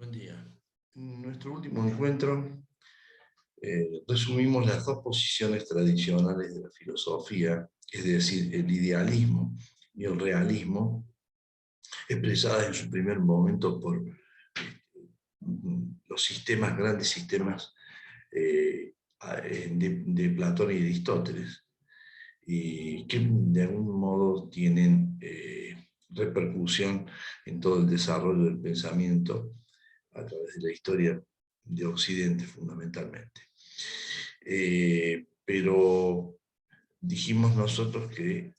Buen día. En nuestro último encuentro resumimos las dos posiciones tradicionales de la filosofía, es decir, el idealismo y el realismo, expresadas en su primer momento por los sistemas, grandes sistemas de Platón y Aristóteles, y que de algún modo tienen repercusión en todo el desarrollo del pensamiento a través de la historia de Occidente fundamentalmente. Pero dijimos nosotros que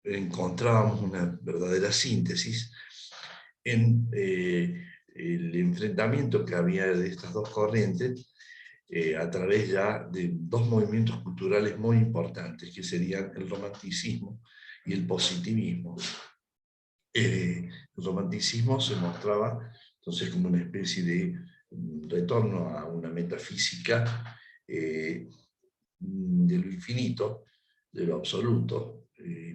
encontrábamos una verdadera síntesis en el enfrentamiento que había de estas dos corrientes a través ya de dos movimientos culturales muy importantes, que serían el romanticismo y el positivismo. El romanticismo se mostraba entonces como una especie de retorno a una metafísica de lo infinito, de lo absoluto,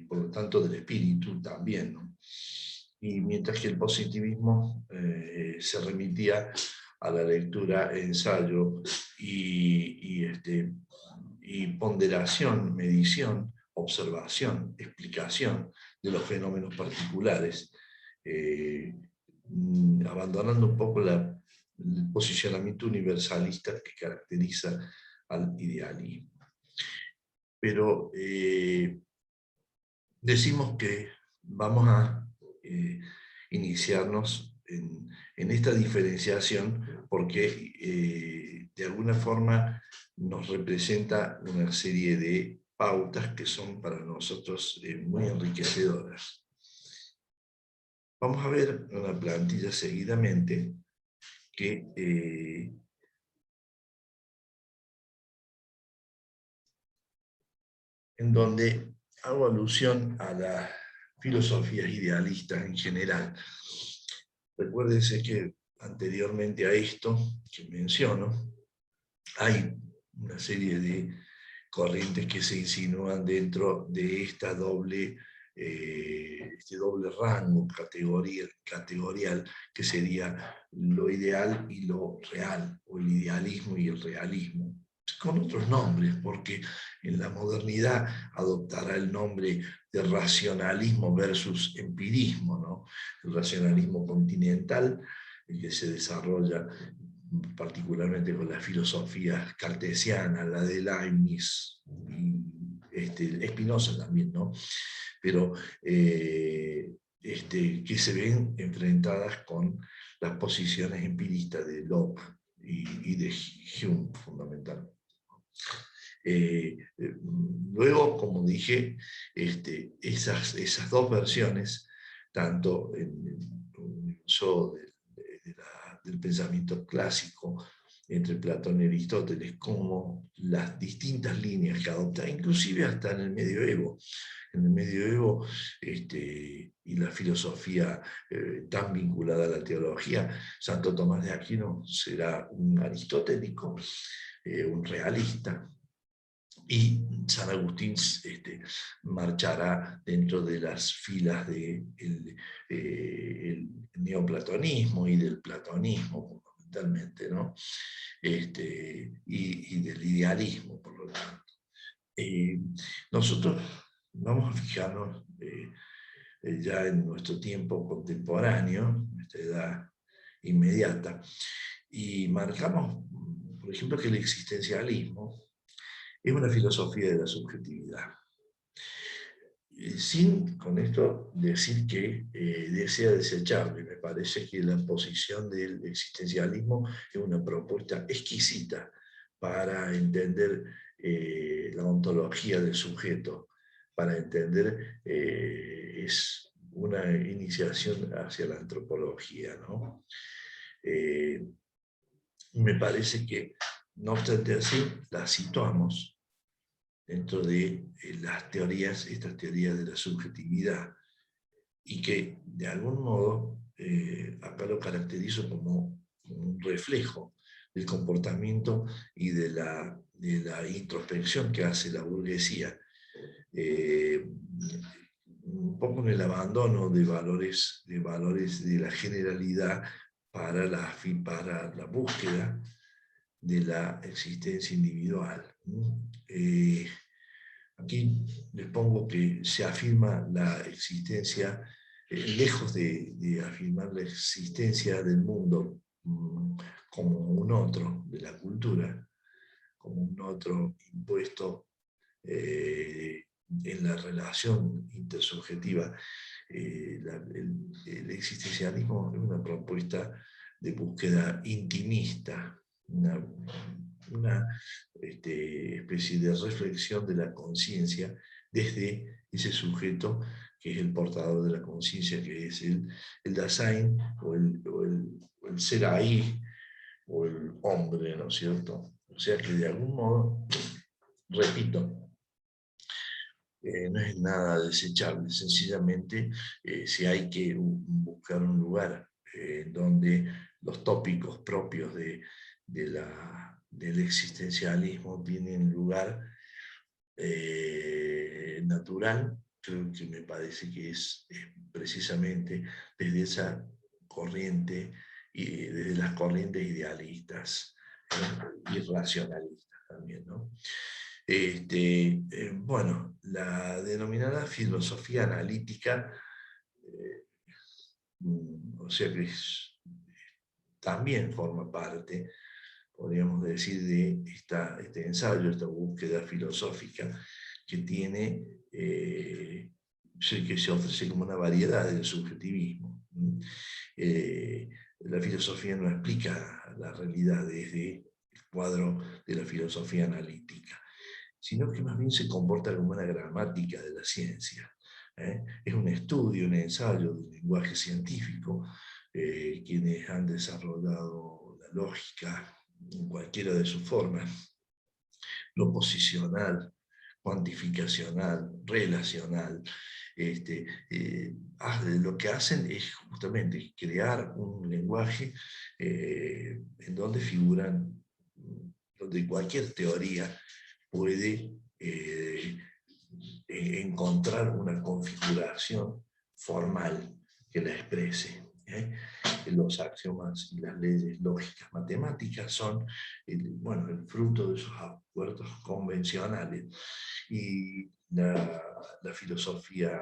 por lo tanto del espíritu también, ¿no? Y mientras que el positivismo se remitía a la lectura, ensayo y ponderación, medición, observación, explicación de los fenómenos particulares, abandonando un poco el posicionamiento universalista que caracteriza al idealismo. Pero decimos que vamos a iniciarnos en esta diferenciación porque de alguna forma nos representa una serie de pautas que son para nosotros muy enriquecedoras. Vamos a ver una plantilla seguidamente que en donde hago alusión a las filosofías idealistas en general. Recuérdense que anteriormente a esto que menciono, hay una serie de corrientes que se insinúan dentro de esta este doble rango categorial que sería lo ideal y lo real, o el idealismo y el realismo, con otros nombres, porque en la modernidad adoptará el nombre de racionalismo versus empirismo, ¿no? El racionalismo continental, el que se desarrolla particularmente con la filosofía cartesiana, la de Leibniz, y Spinoza también, ¿no? Pero que se ven enfrentadas con las posiciones empiristas de Locke y de Hume, fundamentalmente. Luego, como dije, esas dos versiones, tanto en el uso del pensamiento clásico entre Platón y Aristóteles, como las distintas líneas que adopta, inclusive hasta en el medioevo. En el medioevo, y la filosofía tan vinculada a la teología, Santo Tomás de Aquino será un aristotélico, un realista, y San Agustín marchará dentro de las filas del el neoplatonismo y del platonismo, fundamentalmente, ¿no? Y del idealismo, por lo tanto. Nosotros vamos a fijarnos ya en nuestro tiempo contemporáneo, nuestra edad inmediata, y marcamos, por ejemplo, que el existencialismo es una filosofía de la subjetividad. Sin con esto decir que desea desecharlo, me parece que la posición del existencialismo es una propuesta exquisita para entender la ontología del sujeto, para entender, es una iniciación hacia la antropología, ¿no? Me parece que, no obstante así, la situamos dentro de las teorías, estas teorías de la subjetividad, y que de algún modo acá lo caracterizo como un reflejo del comportamiento y de la introspección que hace la burguesía, un poco en el abandono de valores de la generalidad para la búsqueda de la existencia individual. Aquí les pongo que se afirma la existencia, lejos de afirmar la existencia del mundo como un otro de la cultura, como un otro impuesto en la relación intersubjetiva. El existencialismo es una propuesta de búsqueda intimista, una especie de reflexión de la conciencia desde ese sujeto que es el portador de la conciencia, que es el Dasein o el ser ahí, o el hombre, ¿no es cierto? O sea que de algún modo, repito, no es nada desechable, sencillamente si hay que buscar un lugar donde los tópicos propios del existencialismo tienen lugar natural, creo que me parece que es precisamente desde esa corriente y desde las corrientes idealistas y racionalistas también, ¿no? Bueno, la denominada filosofía analítica, o sea que también forma parte, podríamos decir, de este ensayo, esta búsqueda filosófica que tiene, que se ofrece como una variedad del subjetivismo. La filosofía no explica la realidad desde el cuadro de la filosofía analítica, sino que más bien se comporta como una gramática de la ciencia. Es un estudio, un ensayo del lenguaje científico. Quienes han desarrollado la lógica en cualquiera de sus formas, lo posicional, cuantificacional, relacional, lo que hacen es justamente crear un lenguaje en donde figuran, donde cualquier teoría puede encontrar una configuración formal que la exprese. Los axiomas y las leyes lógicas matemáticas son el fruto de esos acuerdos convencionales. Y la filosofía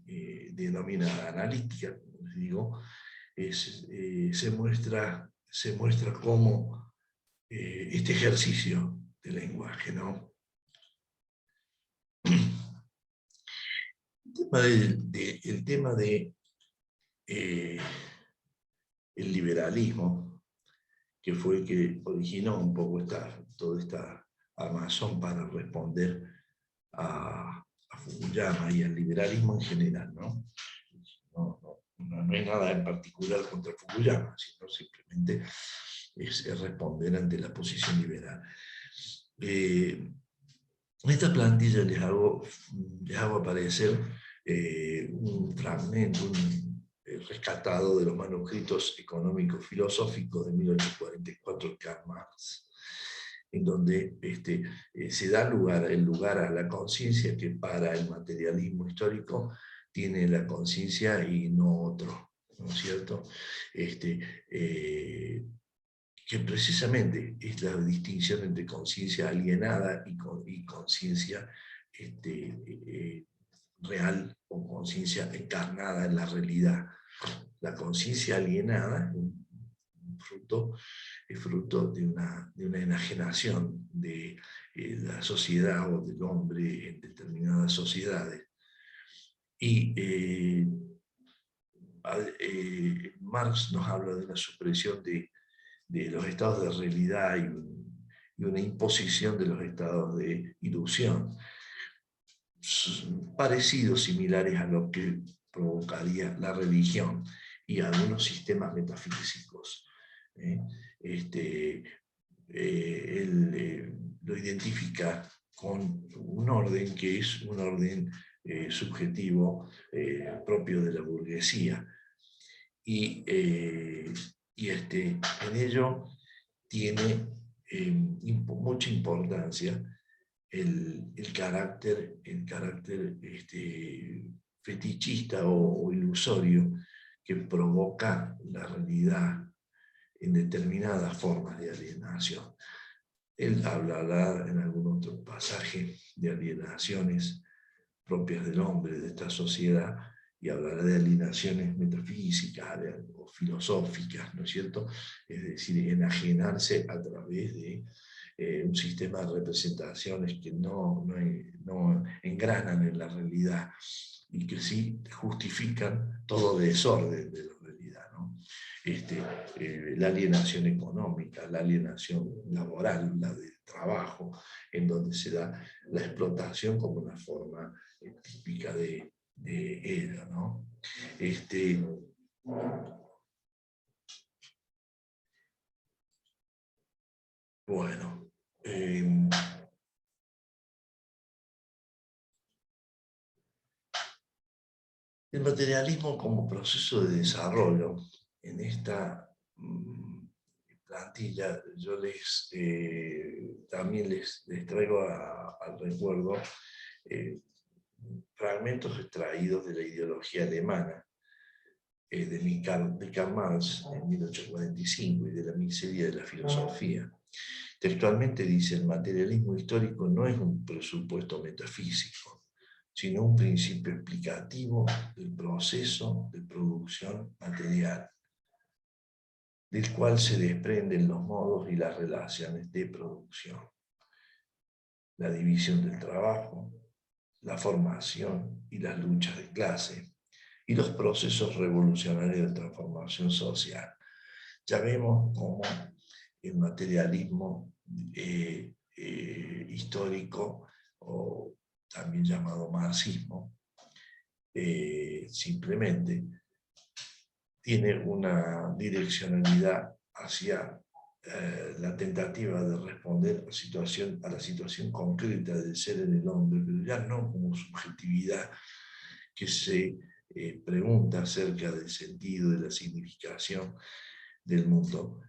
denominada analítica, como les digo, se muestra como este ejercicio del lenguaje, ¿no? El tema de el liberalismo, que fue el que originó un poco toda esta armazón para responder a Fukuyama y al liberalismo en general, ¿no? No hay nada en particular contra Fukuyama, sino simplemente es responder ante la posición liberal. En esta plantilla les hago aparecer un fragmento, rescatado de los manuscritos económicos filosóficos de 1844 de Karl Marx, en donde se da el lugar a la conciencia que para el materialismo histórico tiene la conciencia y no otro, ¿no es cierto? Que precisamente es la distinción entre conciencia alienada y conciencia real o conciencia encarnada en la realidad. La conciencia alienada es fruto de una enajenación de la sociedad o del hombre en determinadas sociedades. Y Marx nos habla de la supresión de los estados de realidad y una imposición de los estados de ilusión, parecidos, similares a lo que provocaría la religión y algunos sistemas metafísicos. Él lo identifica con un orden que es un orden subjetivo propio de la burguesía. Y en ello tiene mucha importancia el carácter fetichista o ilusorio que provoca la realidad en determinadas formas de alienación. Él hablará en algún otro pasaje de alienaciones propias del hombre, de esta sociedad, y hablará de alienaciones metafísicas o filosóficas, ¿no es cierto? Es decir, enajenarse a través de un sistema de representaciones que no engranan en la realidad y que sí justifican todo desorden de la realidad, ¿no? La alienación económica, la alienación laboral, la de trabajo, en donde se da la explotación como una forma típica de ello, ¿no? Bueno, el materialismo como proceso de desarrollo en esta plantilla, yo también les traigo al recuerdo fragmentos extraídos de la ideología alemana de Karl Marx en 1845 y de la miseria de la filosofía. Textualmente dice: el materialismo histórico no es un presupuesto metafísico, sino un principio explicativo del proceso de producción material, del cual se desprenden los modos y las relaciones de producción, la división del trabajo, la formación y las luchas de clase, y los procesos revolucionarios de transformación social. Ya vemos cómo el materialismo histórico, o también llamado marxismo, simplemente tiene una direccionalidad hacia la tentativa de responder a la situación concreta del ser en el hombre, pero ya no como subjetividad que se pregunta acerca del sentido, de la significación del mundo,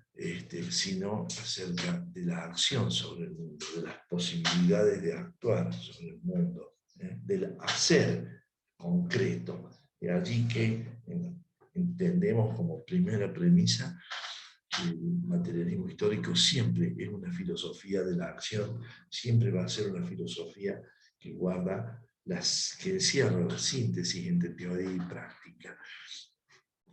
sino acerca de la acción sobre el mundo, de las posibilidades de actuar sobre el mundo, del hacer concreto. Y allí que entendemos como primera premisa que el materialismo histórico siempre es una filosofía de la acción, siempre va a ser una filosofía que guarda que encierra la síntesis entre teoría y práctica,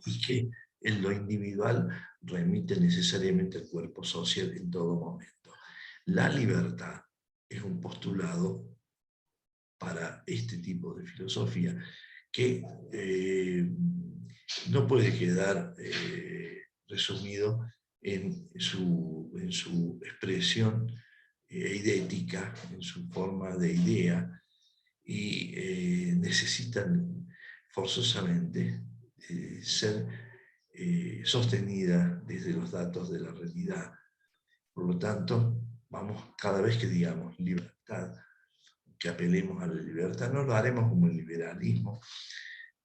y que en lo individual remite necesariamente al cuerpo social en todo momento. La libertad es un postulado para este tipo de filosofía que no puede quedar resumido en su expresión idética, en su forma de idea, y necesitan forzosamente ser sostenida desde los datos de la realidad. Por lo tanto, cada vez que digamos libertad, que apelemos a la libertad, no lo haremos como el liberalismo,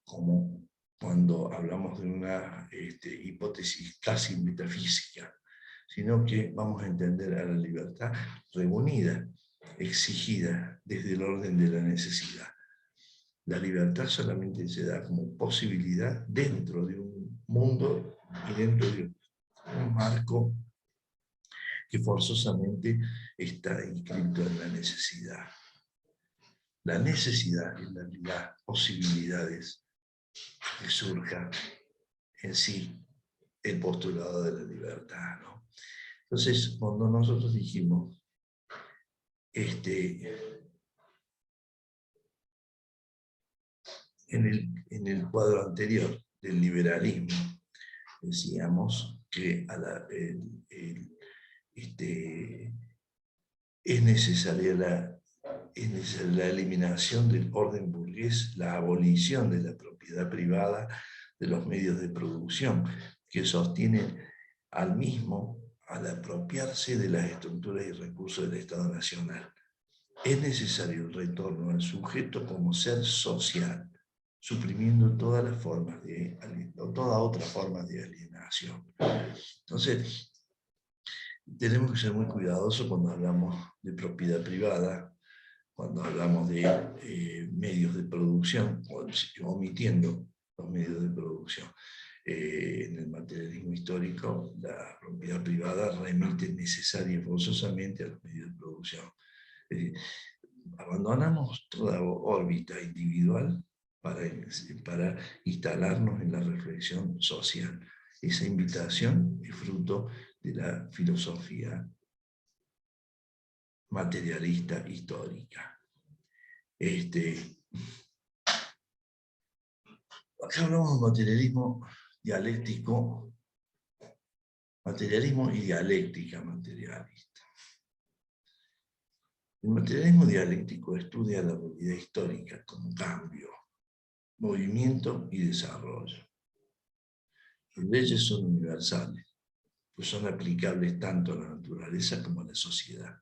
como cuando hablamos de una hipótesis casi metafísica, sino que vamos a entender a la libertad reunida, exigida desde el orden de la necesidad. La libertad solamente se da como posibilidad dentro de un mundo y dentro de un marco que forzosamente está inscrito en la necesidad. La necesidad es las posibilidades que surja en sí el postulado de la libertad, ¿no? Entonces, cuando nosotros dijimos en el cuadro anterior del liberalismo, decíamos que es necesaria la eliminación del orden burgués, la abolición de la propiedad privada de los medios de producción, que sostienen al mismo al apropiarse de las estructuras y recursos del Estado Nacional. Es necesario el retorno al sujeto como ser social, suprimiendo todas las formas toda otra forma de alienación. Entonces, tenemos que ser muy cuidadosos cuando hablamos de propiedad privada, cuando hablamos de medios de producción, omitiendo los medios de producción. En el materialismo histórico, la propiedad privada remite necesaria y forzosamente a los medios de producción. Es decir, abandonamos toda órbita individual para instalarnos en la reflexión social. Esa invitación es fruto de la filosofía materialista histórica. Acá hablamos de materialismo dialéctico, materialismo y dialéctica materialista. El materialismo dialéctico estudia la realidad histórica como cambio, movimiento y desarrollo. Sus leyes son universales, pues son aplicables tanto a la naturaleza como a la sociedad.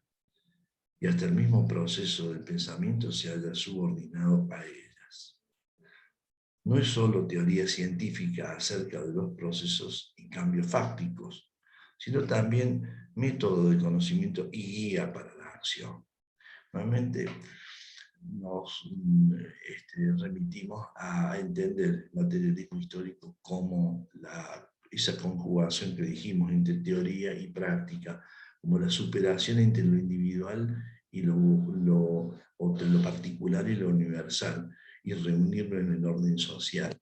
Y hasta el mismo proceso del pensamiento se halla subordinado a ellas. No es solo teoría científica acerca de los procesos y cambios fácticos, sino también método de conocimiento y guía para la acción. Nuevamente nos remitimos a entender el materialismo histórico como esa conjugación que dijimos entre teoría y práctica, como la superación entre lo individual y lo particular y lo universal, y reunirlo en el orden social.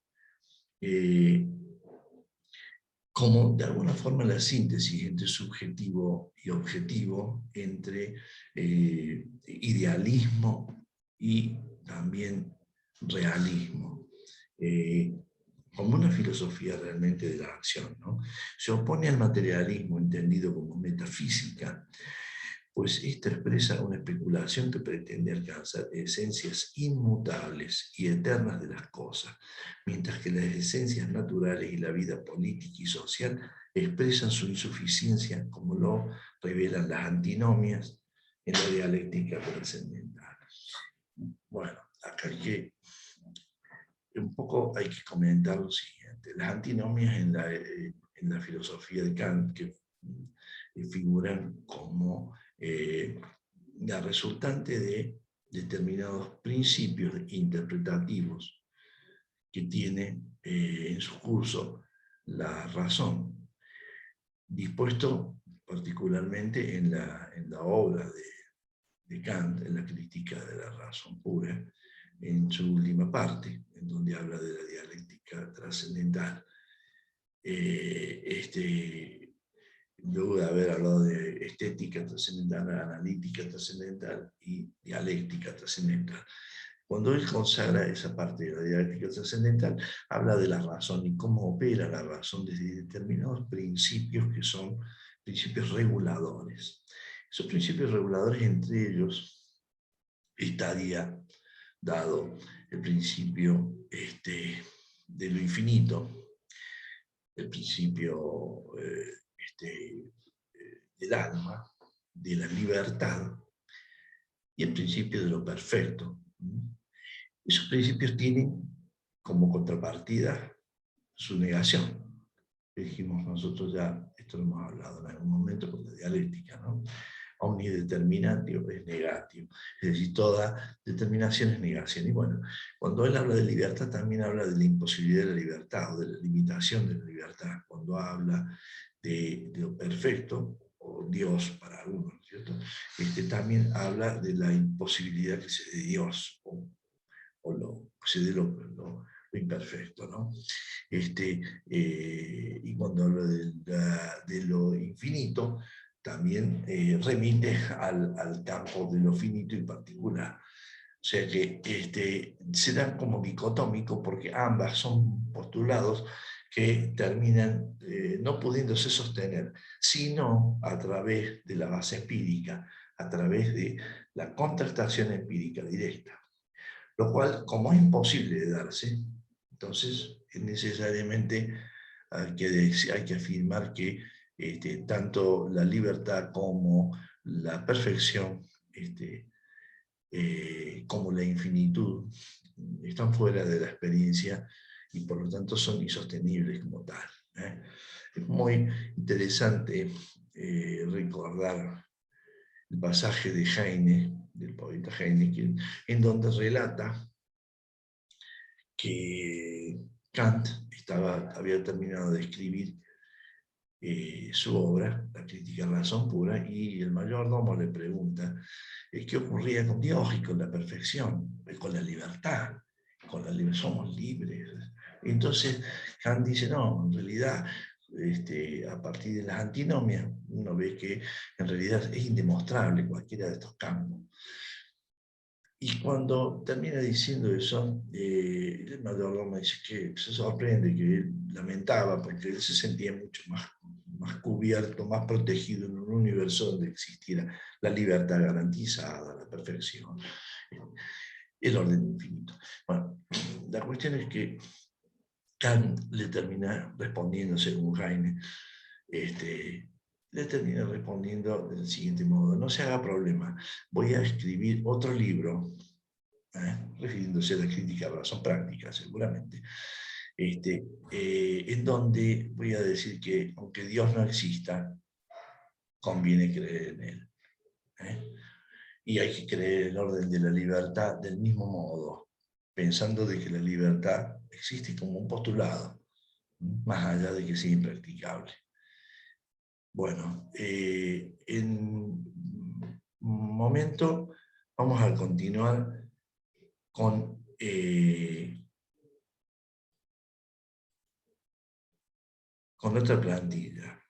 Como de alguna forma la síntesis entre subjetivo y objetivo, entre idealismo y también realismo, como una filosofía realmente de la acción, ¿no? Se opone al materialismo entendido como metafísica, pues esta expresa una especulación que pretende alcanzar esencias inmutables y eternas de las cosas, mientras que las esencias naturales y la vida política y social expresan su insuficiencia, como lo revelan las antinomias en la dialéctica trascendental. Bueno, acá un poco hay que comentar lo siguiente. Las antinomias en la filosofía de Kant, que figuran como la resultante de determinados principios interpretativos que tiene en su curso la razón, dispuesto particularmente en la obra de Kant, en la crítica de la razón pura, en su última parte, en donde habla de la dialéctica trascendental. Luego de haber hablado de estética trascendental, analítica trascendental y dialéctica trascendental. Cuando él consagra esa parte de la dialéctica trascendental, habla de la razón y cómo opera la razón desde determinados principios que son principios reguladores. Esos principios reguladores, entre ellos, estaría dado el principio de lo infinito, el principio del alma, de la libertad y el principio de lo perfecto. Esos principios tienen como contrapartida su negación. Dijimos nosotros ya, esto lo hemos hablado en algún momento con la dialéctica, ¿no? Omni determinatio es negatio, es decir, toda determinación es negación. Y bueno, cuando él habla de libertad, también habla de la imposibilidad de la libertad, o de la limitación de la libertad. Cuando habla de lo perfecto, o Dios para algunos, ¿cierto? También habla de la imposibilidad que se dé Dios, o se dé lo imperfecto, ¿no? Y cuando habla de lo infinito, también remite al campo de lo finito y particular. O sea que se dan como dicotómico porque ambas son postulados que terminan no pudiéndose sostener, sino a través de la base empírica, a través de la contrastación empírica directa. Lo cual, como es imposible de darse, entonces necesariamente hay que afirmar que tanto la libertad como la perfección, como la infinitud, están fuera de la experiencia y por lo tanto son insostenibles como tal. Es muy interesante recordar el pasaje de Heine del poeta Heine, en donde relata que Kant había terminado de escribir su obra, La crítica a la razón pura, y el mayordomo le pregunta qué ocurría con Dios y con la perfección, con la libertad, somos libres. Entonces Kant dice, no, en realidad, a partir de las antinomias, uno ve que en realidad es indemostrable cualquiera de estos campos. Y cuando termina diciendo eso, el mayordomo dice que se sorprende, que él lamentaba, porque él se sentía mucho más cubierto, más protegido en un universo donde existiera la libertad garantizada, la perfección, el orden infinito. Bueno, la cuestión es que Kant le termina respondiendo, según Heine, le termina respondiendo del siguiente modo: no se haga problema, voy a escribir otro libro, refiriéndose a la crítica a la razón práctica, seguramente, en donde voy a decir que aunque Dios no exista, conviene creer en él. Y hay que creer en el orden de la libertad del mismo modo, pensando de que la libertad existe como un postulado, más allá de que sea impracticable. Bueno, en un momento vamos a continuar con otra plantilla.